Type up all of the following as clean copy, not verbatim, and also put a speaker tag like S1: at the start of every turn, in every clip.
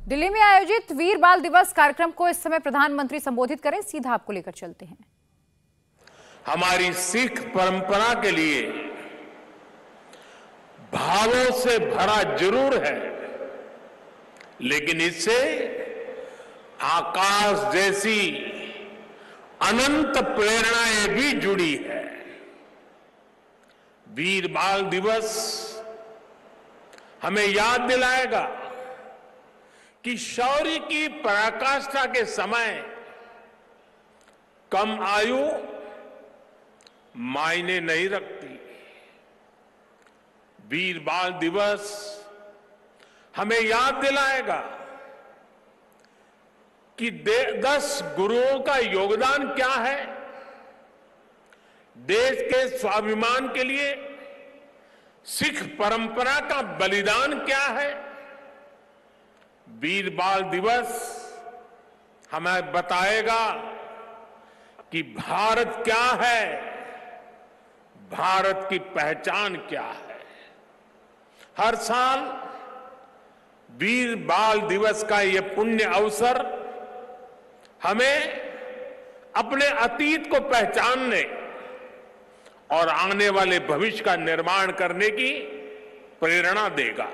S1: दिल्ली में आयोजित वीर बाल दिवस कार्यक्रम को इस समय प्रधानमंत्री संबोधित करें, सीधा आपको लेकर चलते हैं।
S2: हमारी सिख परंपरा के लिए भावों से भरा जरूर है, लेकिन इससे आकाश जैसी अनंत प्रेरणाएं भी जुड़ी है। वीर बाल दिवस हमें याद दिलाएगा कि शौर्य की पराकाष्ठा के समय कम आयु मायने नहीं रखती। वीर बाल दिवस हमें याद दिलाएगा कि 10 गुरुओं का योगदान क्या है, देश के स्वाभिमान के लिए सिख परंपरा का बलिदान क्या है। वीर बाल दिवस हमें बताएगा कि भारत क्या है, भारत की पहचान क्या है। हर साल वीर बाल दिवस का ये पुण्य अवसर हमें अपने अतीत को पहचानने और आने वाले भविष्य का निर्माण करने की प्रेरणा देगा।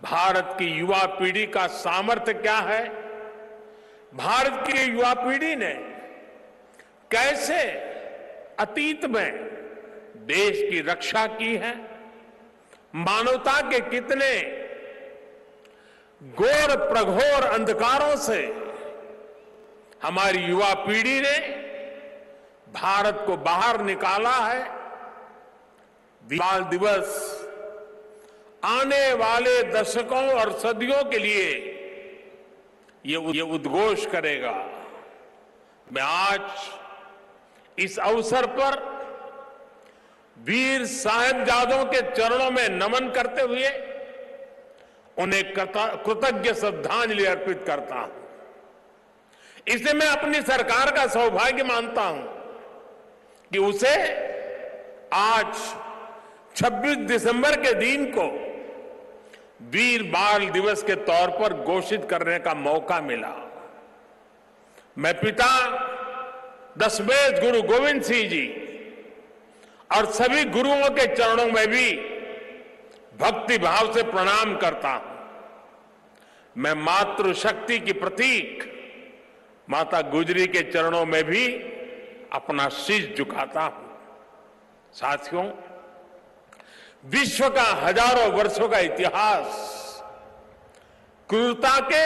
S2: भारत की युवा पीढ़ी का सामर्थ्य क्या है, भारत की युवा पीढ़ी ने कैसे अतीत में देश की रक्षा की है, मानवता के कितने घोर प्रघोर अंधकारों से हमारी युवा पीढ़ी ने भारत को बाहर निकाला है। बाल दिवस आने वाले दशकों और सदियों के लिए ये उद्घोष करेगा। मैं आज इस अवसर पर वीर साहिबजादों के चरणों में नमन करते हुए उन्हें कृतज्ञ श्रद्धांजलि अर्पित करता हूं। इसे मैं अपनी सरकार का सौभाग्य मानता हूं कि उसे आज 26 दिसंबर के दिन को वीर बाल दिवस के तौर पर घोषित करने का मौका मिला। मैं पिता दशमेश गुरु गोविंद सिंह जी और सभी गुरुओं के चरणों में भी भक्ति भाव से प्रणाम करता हूं। मैं मातृशक्ति की प्रतीक माता गुजरी के चरणों में भी अपना शीश झुकाता हूं। साथियों, विश्व का हजारों वर्षों का इतिहास क्रूरता के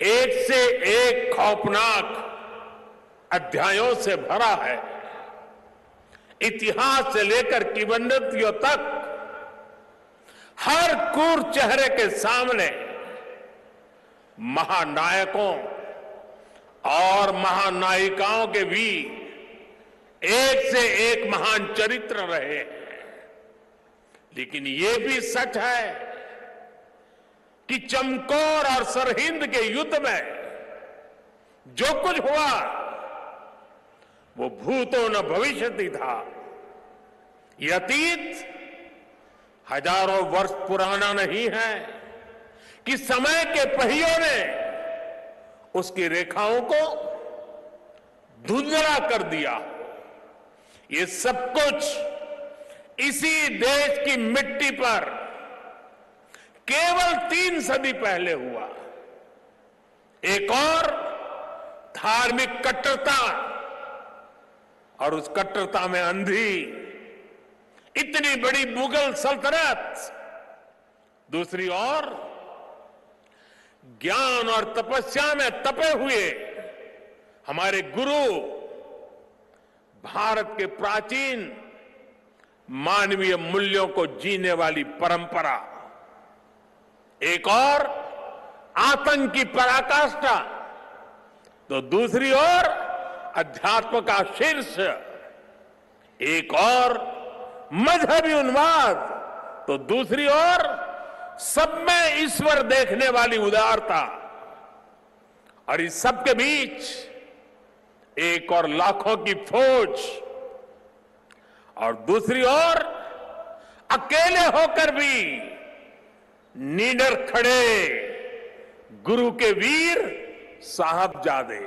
S2: एक से एक खौफनाक अध्यायों से भरा है। इतिहास से लेकर किंवदंतियों तक हर क्रूर चेहरे के सामने महानायकों और महानायिकाओं के भी एक से एक महान चरित्र रहे हैं। लेकिन ये भी सच है कि चमकौर और सरहिंद के युद्ध में जो कुछ हुआ वो भूतो न भविष्यति था। ये अतीत हजारों वर्ष पुराना नहीं है कि समय के पहियों ने उसकी रेखाओं को धुंधला कर दिया। ये सब कुछ इसी देश की मिट्टी पर केवल 3 सदी पहले हुआ। एक और धार्मिक कट्टरता और उस कट्टरता में अंधी इतनी बड़ी मुगल सल्तनत, दूसरी ओर ज्ञान और तपस्या में तपे हुए हमारे गुरु, भारत के प्राचीन मानवीय मूल्यों को जीने वाली परंपरा, एक और आतंक की पराकाष्ठा, तो दूसरी ओर अध्यात्म का शीर्ष, एक और मजहबी उन्माद, तो दूसरी ओर सब में ईश्वर देखने वाली उदारता। और इस सब के बीच एक और लाखों की फौज, और दूसरी ओर अकेले होकर भी निडर खड़े गुरु के वीर साहबजादे।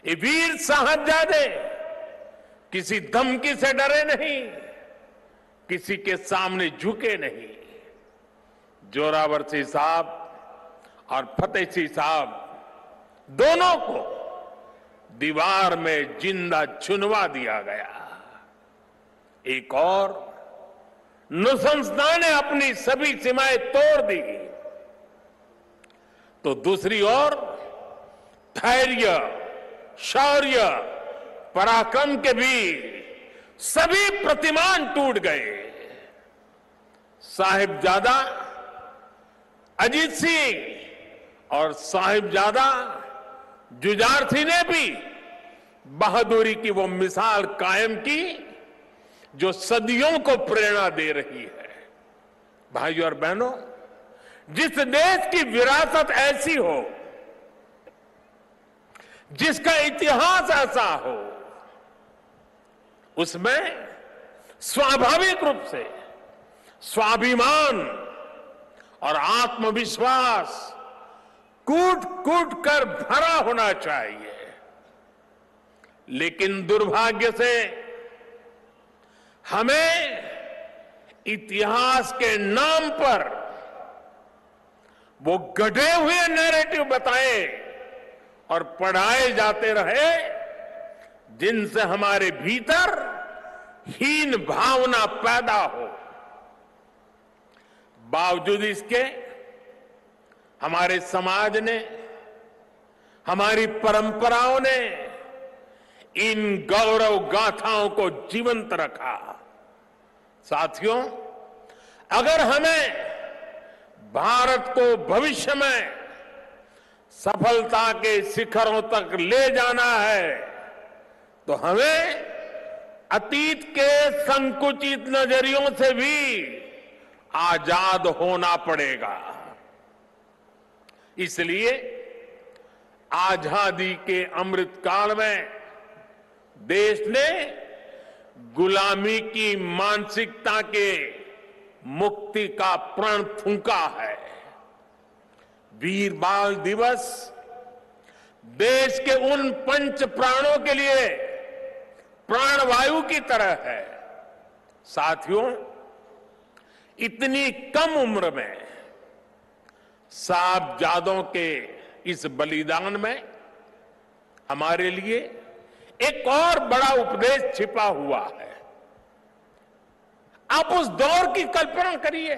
S2: ये वीर साहबजादे किसी धमकी से डरे नहीं, किसी के सामने झुके नहीं। जोरावर सिंह साहब और फतेह सिंह साहब दोनों को दीवार में जिंदा चुनवा दिया गया। एक और नृशंसता ने अपनी सभी सीमाएं तोड़ दी, तो दूसरी ओर धैर्य, शौर्य, पराक्रम के भी सभी प्रतिमान टूट गए। साहिबजादा अजीत सिंह और साहिबजादा जुझार सिंह ने भी बहादुरी की वो मिसाल कायम की जो सदियों को प्रेरणा दे रही है। भाइयों और बहनों, जिस देश की विरासत ऐसी हो, जिसका इतिहास ऐसा हो, उसमें स्वाभाविक रूप से स्वाभिमान और आत्मविश्वास कूट कूट कर भरा होना चाहिए। लेकिन दुर्भाग्य से हमें इतिहास के नाम पर वो गढ़े हुए नैरेटिव बताए और पढ़ाए जाते रहे, जिनसे हमारे भीतर हीन भावना पैदा हो। बावजूद इसके हमारे समाज ने, हमारी परंपराओं ने इन गौरव गाथाओं को जीवंत रखा। साथियों, अगर हमें भारत को भविष्य में सफलता के शिखरों तक ले जाना है, तो हमें अतीत के संकुचित नजरियों से भी आजाद होना पड़ेगा। इसलिए आजादी के अमृत काल में देश ने गुलामी की मानसिकता के मुक्ति का प्रण फूंका है। वीर बाल दिवस देश के उन पंच प्राणों के लिए प्राणवायु की तरह है। साथियों, इतनी कम उम्र में साहबजादों के इस बलिदान में हमारे लिए एक और बड़ा उपदेश छिपा हुआ है। आप उस दौर की कल्पना करिए,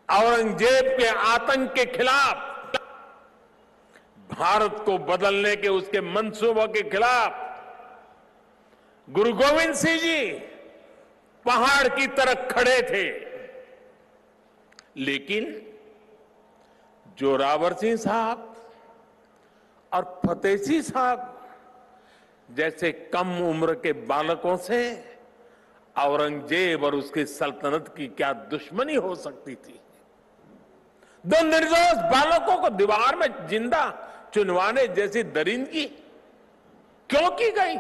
S2: औरंगजेब के आतंक के खिलाफ, भारत को बदलने के उसके मंसूबों के खिलाफ गुरु गोविंद सिंह जी पहाड़ की तरह खड़े थे। लेकिन जोरावर सिंह साहब और फतेह सिंह साहब जैसे कम उम्र के बालकों से औरंगजेब और उसकी सल्तनत की क्या दुश्मनी हो सकती थी। दो निर्दोष बालकों को दीवार में जिंदा चुनवाने जैसी दरिंदगी क्यों की गई?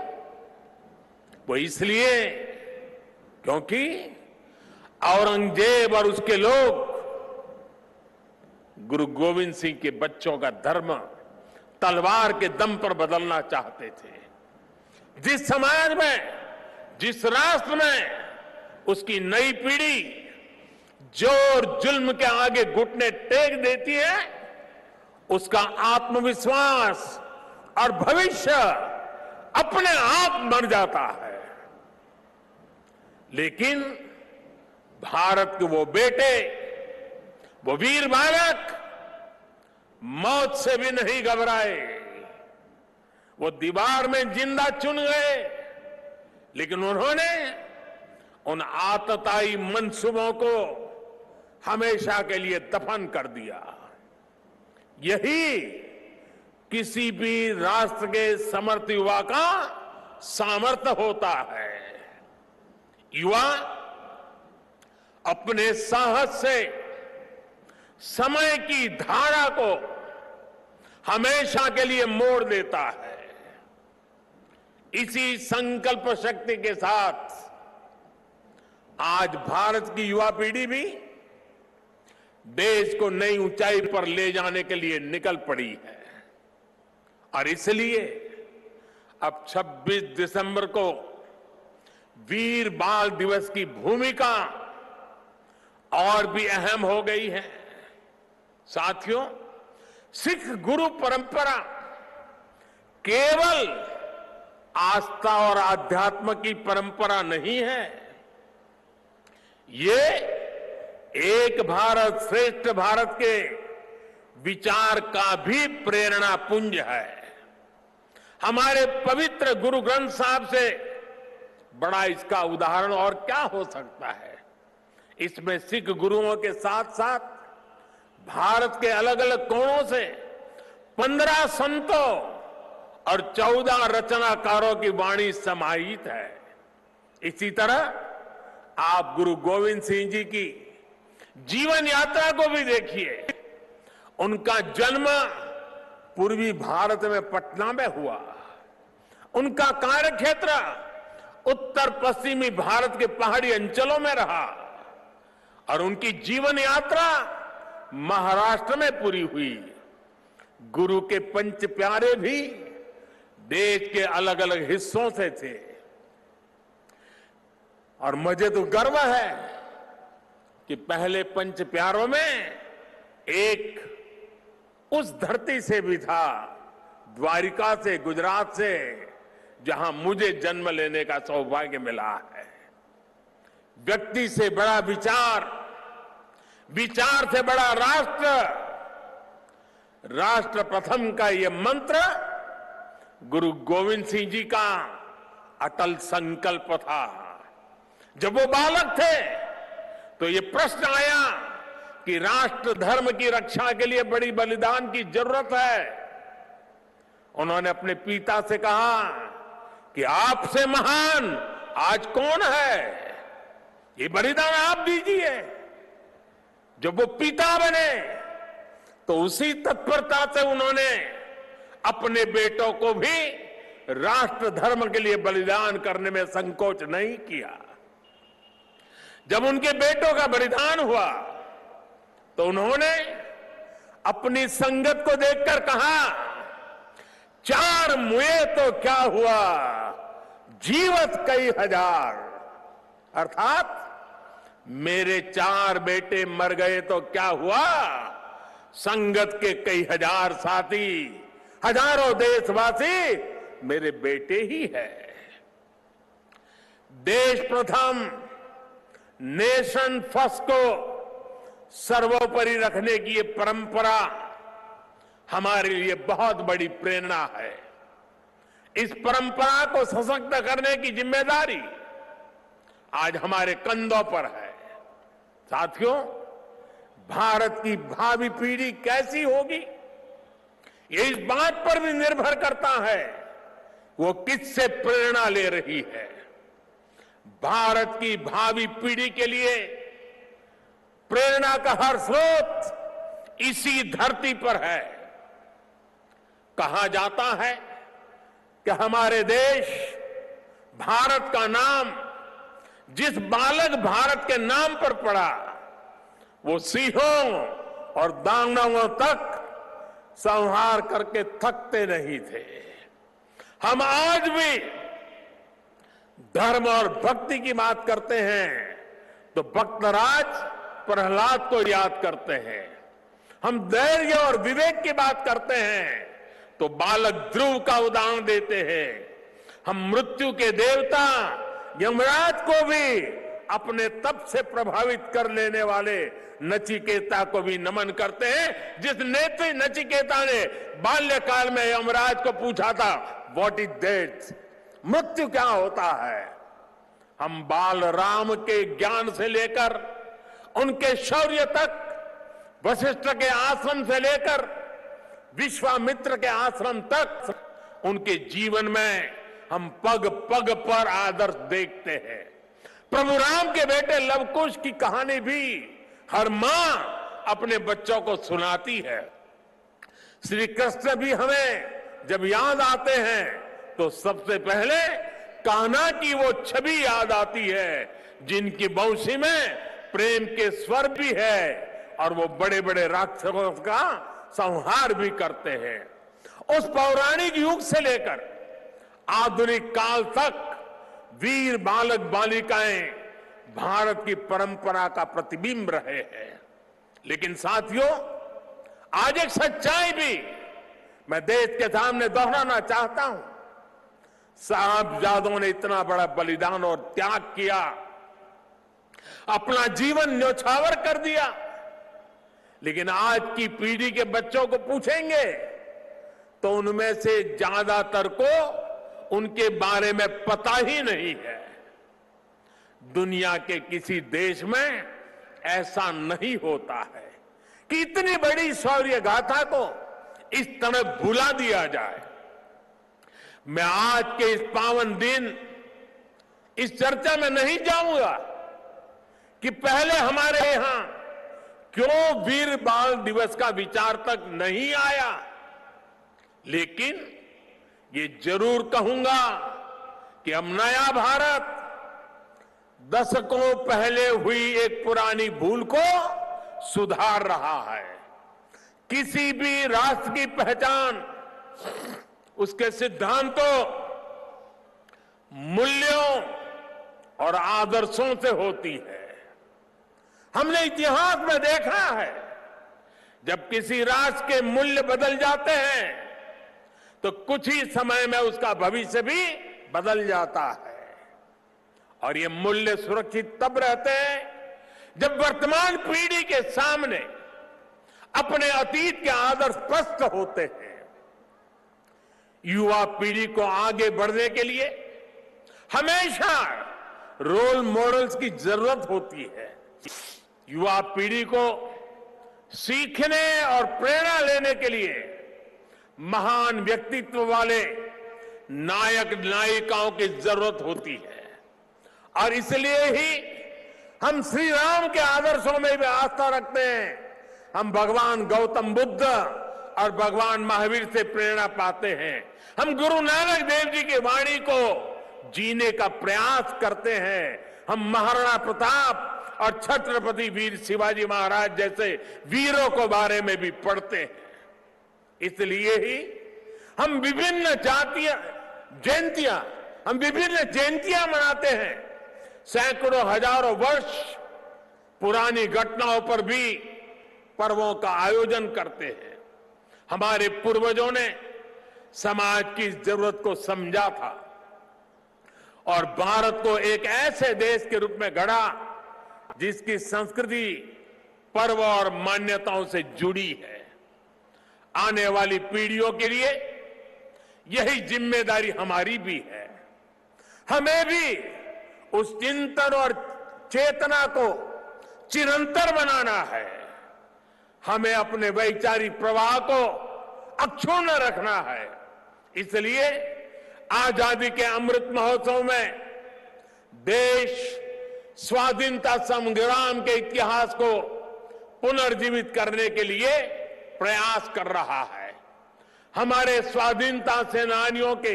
S2: वो इसलिए क्योंकि औरंगजेब और उसके लोग गुरु गोविंद सिंह के बच्चों का धर्म तलवार के दम पर बदलना चाहते थे। जिस समाज में, जिस राष्ट्र में उसकी नई पीढ़ी जोर जुल्म के आगे घुटने टेक देती है, उसका आत्मविश्वास और भविष्य अपने आप मर जाता है। लेकिन भारत के वो बेटे, वो वीर बालक मौत से भी नहीं घबराए। वो दीवार में जिंदा चुन गए, लेकिन उन्होंने उन आतताई मंसूबों को हमेशा के लिए दफन कर दिया। यही किसी भी राष्ट्र के समर्थ युवा का सामर्थ्य होता है। युवा अपने साहस से समय की धारा को हमेशा के लिए मोड़ देता है। इसी संकल्प शक्ति के साथ आज भारत की युवा पीढ़ी भी देश को नई ऊंचाई पर ले जाने के लिए निकल पड़ी है। और इसलिए अब 26 दिसंबर को वीर बाल दिवस की भूमिका और भी अहम हो गई है। साथियों, सिख गुरु परंपरा केवल आस्था और आध्यात्म की परंपरा नहीं है, ये एक भारत श्रेष्ठ भारत के विचार का भी प्रेरणा पुंज है। हमारे पवित्र गुरु ग्रंथ साहब से बड़ा इसका उदाहरण और क्या हो सकता है। इसमें सिख गुरुओं के साथ साथ भारत के अलग अलग कोणों से 15 संतों और 14 रचनाकारों की वाणी समाहित है। इसी तरह आप गुरु गोविंद सिंह जी की जीवन यात्रा को भी देखिए। उनका जन्म पूर्वी भारत में पटना में हुआ। उनका कार्यक्षेत्र उत्तर पश्चिमी भारत के पहाड़ी अंचलों में रहा और उनकी जीवन यात्रा महाराष्ट्र में पूरी हुई। गुरु के पंच प्यारे भी देश के अलग अलग हिस्सों से थे। और मुझे तो गर्व है कि पहले पंच प्यारों में एक उस धरती से भी था, द्वारिका से, गुजरात से, जहां मुझे जन्म लेने का सौभाग्य मिला है। व्यक्ति से बड़ा विचार, विचार से बड़ा राष्ट्र, राष्ट्र प्रथम का यह मंत्र गुरु गोविंद सिंह जी का अटल संकल्प था। जब वो बालक थे तो ये प्रश्न आया कि राष्ट्र धर्म की रक्षा के लिए बड़ी बलिदान की जरूरत है। उन्होंने अपने पिता से कहा कि आपसे महान आज कौन है, ये बलिदान आप दीजिए। जब वो पिता बने तो उसी तत्परता से उन्होंने अपने बेटों को भी राष्ट्र धर्म के लिए बलिदान करने में संकोच नहीं किया। जब उनके बेटों का बलिदान हुआ तो उन्होंने अपनी संगत को देखकर कहा, 4 मुए तो क्या हुआ, जीवत कई हजार। अर्थात मेरे 4 बेटे मर गए तो क्या हुआ, संगत के कई हजार साथी, हजारों देशवासी मेरे बेटे ही है। देश प्रथम, नेशन फर्स्ट को सर्वोपरि रखने की ये परंपरा हमारे लिए बहुत बड़ी प्रेरणा है। इस परंपरा को सशक्त करने की जिम्मेदारी आज हमारे कंधों पर है। साथियों, भारत की भावी पीढ़ी कैसी होगी, ये इस बात पर भी निर्भर करता है वो किससे प्रेरणा ले रही है। भारत की भावी पीढ़ी के लिए प्रेरणा का हर स्रोत इसी धरती पर है। कहा जाता है कि हमारे देश भारत का नाम जिस बालक भारत के नाम पर पड़ा वो सिंहों और दानवों तक संहार करके थकते नहीं थे। हम आज भी धर्म और भक्ति की बात करते हैं तो भक्तराज प्रहलाद को याद करते हैं। हम धैर्य और विवेक की बात करते हैं तो बालक ध्रुव का उदाहरण देते हैं। हम मृत्यु के देवता यमराज को भी अपने तप से प्रभावित कर लेने वाले नचिकेता को भी नमन करते हैं। जिस नेत्री नचिकेता ने बाल्यकाल में यमराज को पूछा था, व्हाट इज डेथ, मृत्यु क्या होता है। हम बाल राम के ज्ञान से लेकर उनके शौर्य तक, वशिष्ठ के आश्रम से लेकर विश्वामित्र के आश्रम तक, उनके जीवन में हम पग पग पर आदर्श देखते हैं। प्रभु राम के बेटे लवकुश की कहानी भी हर मां अपने बच्चों को सुनाती है। श्री कृष्ण भी हमें जब याद आते हैं तो सबसे पहले कान्हा की वो छवि याद आती है जिनकी बंशी में प्रेम के स्वर भी है और वो बड़े बड़े राक्षसों का संहार भी करते हैं। उस पौराणिक युग से लेकर आधुनिक काल तक वीर बालक बालिकाएं भारत की परंपरा का प्रतिबिंब रहे हैं। लेकिन साथियों, आज एक सच्चाई भी मैं देश के सामने दोहराना चाहता हूं। साहबजादों ने इतना बड़ा बलिदान और त्याग किया, अपना जीवन न्यौछावर कर दिया, लेकिन आज की पीढ़ी के बच्चों को पूछेंगे तो उनमें से ज्यादातर को उनके बारे में पता ही नहीं है। दुनिया के किसी देश में ऐसा नहीं होता है कि इतनी बड़ी शौर्य गाथा को इस तरह भुला दिया जाए। मैं आज के इस पावन दिन इस चर्चा में नहीं जाऊंगा कि पहले हमारे यहां क्यों वीर बाल दिवस का विचार तक नहीं आया, लेकिन ये जरूर कहूंगा कि अब नया भारत दशकों पहले हुई एक पुरानी भूल को सुधार रहा है। किसी भी राष्ट्र की पहचान उसके सिद्धांतों, मूल्यों और आदर्शों से होती है। हमने इतिहास में देखा है, जब किसी राष्ट्र के मूल्य बदल जाते हैं तो कुछ ही समय में उसका भविष्य भी बदल जाता है। और ये मूल्य सुरक्षित तब रहते हैं जब वर्तमान पीढ़ी के सामने अपने अतीत के आदर्श स्पष्ट होते हैं। युवा पीढ़ी को आगे बढ़ने के लिए हमेशा रोल मॉडल्स की जरूरत होती है। युवा पीढ़ी को सीखने और प्रेरणा लेने के लिए महान व्यक्तित्व वाले नायक नायिकाओं की जरूरत होती है। और इसलिए ही हम श्री राम के आदर्शों में भी आस्था रखते हैं। हम भगवान गौतम बुद्ध और भगवान महावीर से प्रेरणा पाते हैं। हम गुरु नानक देव जी की वाणी को जीने का प्रयास करते हैं। हम महाराणा प्रताप और छत्रपति वीर शिवाजी महाराज जैसे वीरों को बारे में भी पढ़ते हैं। इसलिए ही हम विभिन्न जयंतियां मनाते हैं। सैकड़ों हजारों वर्ष पुरानी घटनाओं पर भी पर्वों का आयोजन करते हैं। हमारे पूर्वजों ने समाज की जरूरत को समझा था और भारत को एक ऐसे देश के रूप में गढ़ा जिसकी संस्कृति पर्व और मान्यताओं से जुड़ी है। आने वाली पीढ़ियों के लिए यही जिम्मेदारी हमारी भी है। हमें भी उस चिंतन और चेतना को चिरंतर बनाना है। हमें अपने वैचारिक प्रवाह को अक्षुण्ण रखना है। इसलिए आजादी के अमृत महोत्सव में देश स्वाधीनता संग्राम के इतिहास को पुनर्जीवित करने के लिए प्रयास कर रहा है। हमारे स्वाधीनता सेनानियों के,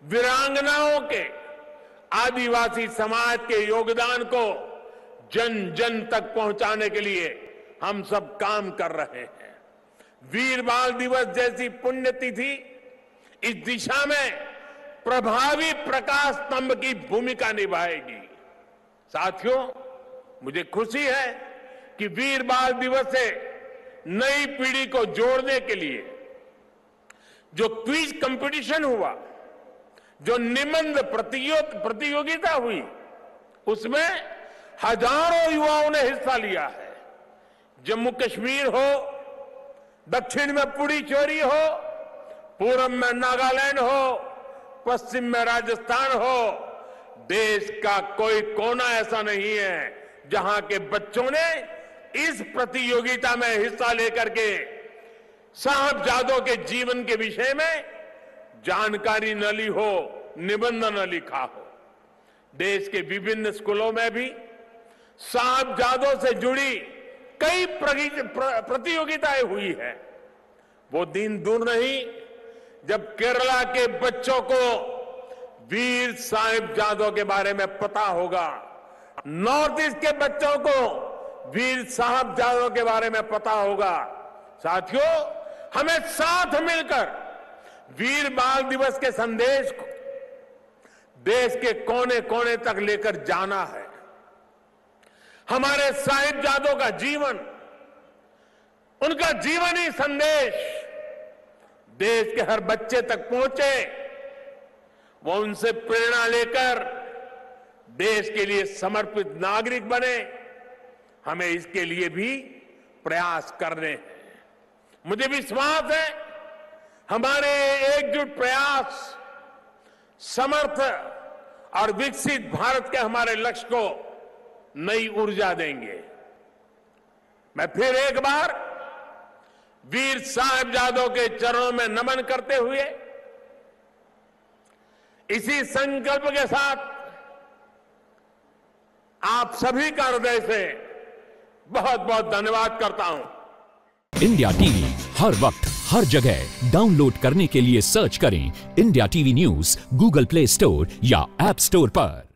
S2: वीरांगनाओं के, आदिवासी समाज के योगदान को जन जन तक पहुंचाने के लिए हम सब काम कर रहे हैं। वीर बाल दिवस जैसी पुण्यतिथि इस दिशा में प्रभावी प्रकाश स्तंभ की भूमिका निभाएगी। साथियों, मुझे खुशी है कि वीर बाल दिवस से नई पीढ़ी को जोड़ने के लिए जो क्विज कंपटीशन हुआ, जो निबंध प्रतियोगिता हुई, उसमें हजारों युवाओं ने हिस्सा लिया है। जम्मू कश्मीर हो, दक्षिण में पुडुचेरी हो, पूर्व में नागालैंड हो, पश्चिम में राजस्थान हो, देश का कोई कोना ऐसा नहीं है जहां के बच्चों ने इस प्रतियोगिता में हिस्सा लेकर के साहबजादों के जीवन के विषय में जानकारी न ली हो, निबंध न लिखा हो। देश के विभिन्न स्कूलों में भी साहबजादों से जुड़ी कई प्रतियोगिताएं हुई है। वो दिन दूर नहीं जब केरला के बच्चों को वीर साहिबजादों के बारे में पता होगा, नॉर्थ ईस्ट के बच्चों को वीर साहबजादों के बारे में पता होगा। साथियों, हमें साथ मिलकर वीर बाल दिवस के संदेश को देश के कोने कोने तक लेकर जाना है। हमारे साहिबजादों का जीवन, उनका जीवनी संदेश देश के हर बच्चे तक पहुंचे, वो उनसे प्रेरणा लेकर देश के लिए समर्पित नागरिक बने। हमें इसके लिए भी प्रयास करने हैं। मुझे विश्वास है हमारे एकजुट प्रयास समर्थ और विकसित भारत के हमारे लक्ष्य को नई ऊर्जा देंगे। मैं फिर एक बार वीर साहिबजादों के चरणों में नमन करते हुए इसी संकल्प के साथ आप सभी का हृदय से बहुत बहुत धन्यवाद करता हूं।
S3: इंडिया टीवी हर वक्त हर जगह डाउनलोड करने के लिए सर्च करें India TV news Google play store या ऐप स्टोर पर।